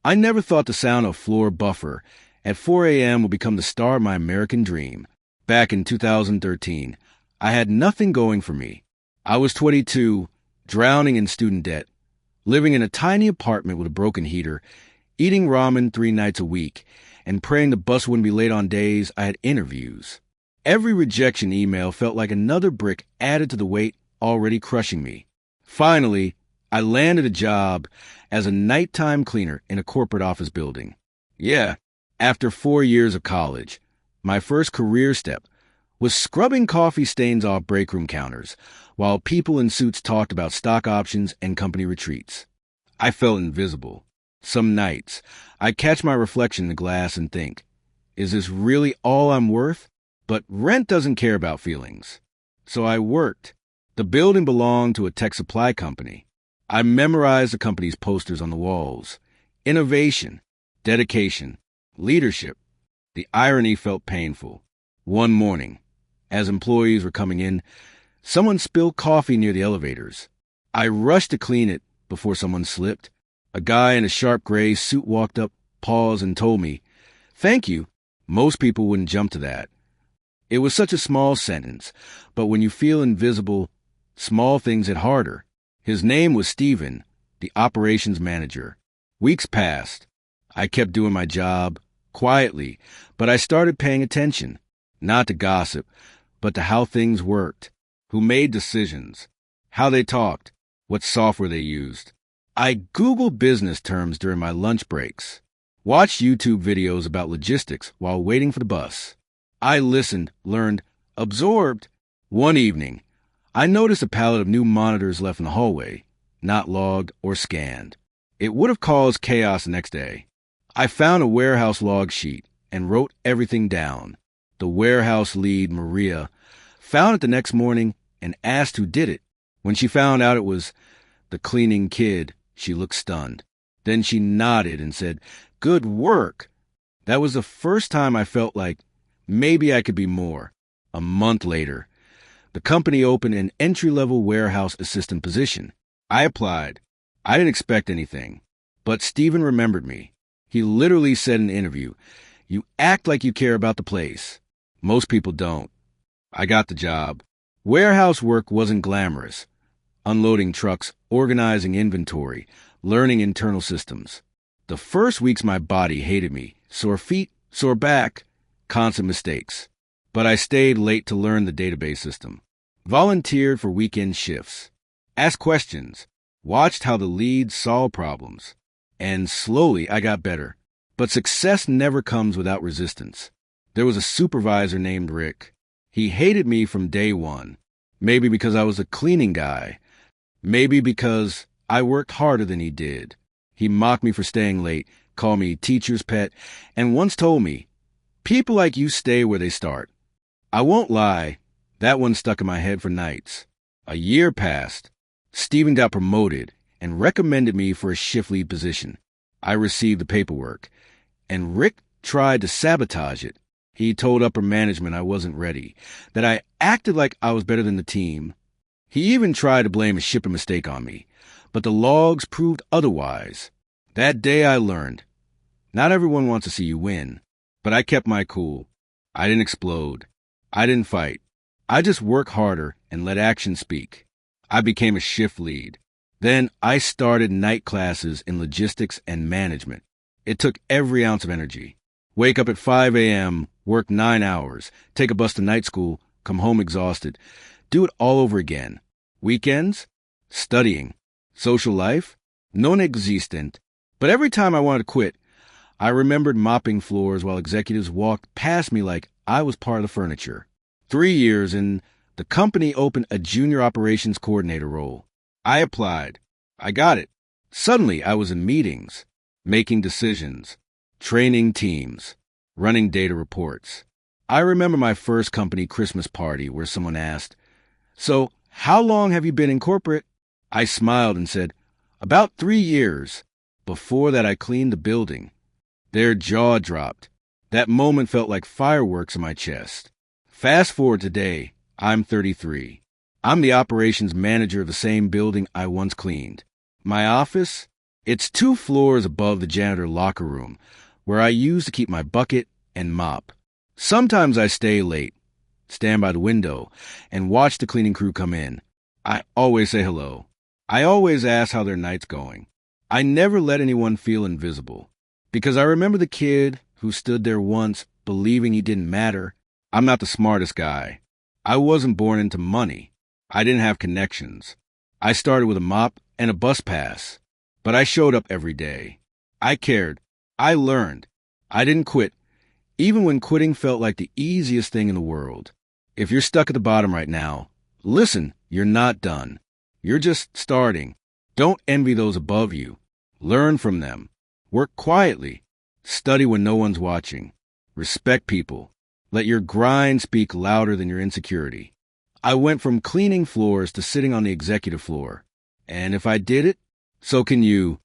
I never thought the sound of floor buffer at 4 a.m. would become the star of my American dream. Back in 2013, I had nothing going for me. I was 22, drowning in student debt, living in a tiny apartment with a broken heater, eating ramen 3 nights a week, and praying the bus wouldn't be late on days I had interviews. Every rejection email felt like another brick added to the weight already crushing me. Finally, I landed a job as a nighttime cleaner in a corporate office building. Yeah, after 4 years of college, my first career step was scrubbing coffee stains off break room counters while people in suits talked about stock options and company retreats. I felt invisible. Some nights, I'd catch my reflection in the glass and think, is this really all I'm worth? But rent doesn't care about feelings. So I worked. The building belonged to a tech supply company. I memorized the company's posters on the walls. Innovation, dedication, leadership. The irony felt painful. One morning, as employees were coming in, someone spilled coffee near the elevators. I rushed to clean it before someone slipped. A guy in a sharp gray suit walked up, paused, and told me, "Thank you." Most people wouldn't jump to that. It was such a small sentence, but when you feel invisible, small things hit harder. His name was Stephen, the operations manager. Weeks passed. I kept doing my job, quietly, but I started paying attention, not to gossip, but to how things worked, who made decisions, how they talked, what software they used. I Googled business terms during my lunch breaks, watched YouTube videos about logistics while waiting for the bus. I listened, learned, absorbed. One evening, I noticed a pallet of new monitors left in the hallway, not logged or scanned. It would have caused chaos the next day. I found a warehouse log sheet and wrote everything down. The warehouse lead, Maria, found it the next morning and asked who did it. When she found out it was the cleaning kid, she looked stunned. Then she nodded and said, "Good work." That was the first time I felt like maybe I could be more. A month later, the company opened an entry-level warehouse assistant position. I applied. I didn't expect anything. But Stephen remembered me. He literally said in an interview, "You act like you care about the place. Most people don't." I got the job. Warehouse work wasn't glamorous. Unloading trucks, organizing inventory, learning internal systems. The first weeks my body hated me. Sore feet, sore back, constant mistakes. But I stayed late to learn the database system. Volunteered for weekend shifts. Asked questions. Watched how the leads solved problems. And slowly I got better. But success never comes without resistance. There was a supervisor named Rick. He hated me from day one. Maybe because I was a cleaning guy. Maybe because I worked harder than he did. He mocked me for staying late, called me teacher's pet, and once told me, "People like you stay where they start." I won't lie, that one stuck in my head for nights. A year passed. Stephen got promoted and recommended me for a shift lead position. I received the paperwork, and Rick tried to sabotage it. He told upper management I wasn't ready, that I acted like I was better than the team. He even tried to blame a shipping mistake on me, but the logs proved otherwise. That day I learned, not everyone wants to see you win, but I kept my cool. I didn't explode. I didn't fight. I just worked harder and let action speak. I became a shift lead. Then I started night classes in logistics and management. It took every ounce of energy. Wake up at 5 a.m., work 9 hours, take a bus to night school, come home exhausted. Do it all over again. Weekends? Studying. Social life? Non-existent. But every time I wanted to quit, I remembered mopping floors while executives walked past me like I was part of the furniture. 3 years in, the company opened a junior operations coordinator role. I applied. I got it. Suddenly, I was in meetings, making decisions, training teams, running data reports. I remember my first company Christmas party where someone asked, "So, how long have you been in corporate?" I smiled and said, "About 3 years. Before that, I cleaned the building." Their jaw dropped. That moment felt like fireworks in my chest. Fast forward today, I'm 33. I'm the operations manager of the same building I once cleaned. My office? It's 2 floors above the janitor locker room, where I use to keep my bucket and mop. Sometimes I stay late, stand by the window, and watch the cleaning crew come in. I always say hello. I always ask how their night's going. I never let anyone feel invisible, because I remember the kid who stood there once believing he didn't matter. I'm not the smartest guy. I wasn't born into money. I didn't have connections. I started with a mop and a bus pass, but I showed up every day. I cared. I learned. I didn't quit, even when quitting felt like the easiest thing in the world. If you're stuck at the bottom right now, listen, you're not done. You're just starting. Don't envy those above you. Learn from them. Work quietly. Study when no one's watching. Respect people. Let your grind speak louder than your insecurity. I went from cleaning floors to sitting on the executive floor. And if I did it, so can you.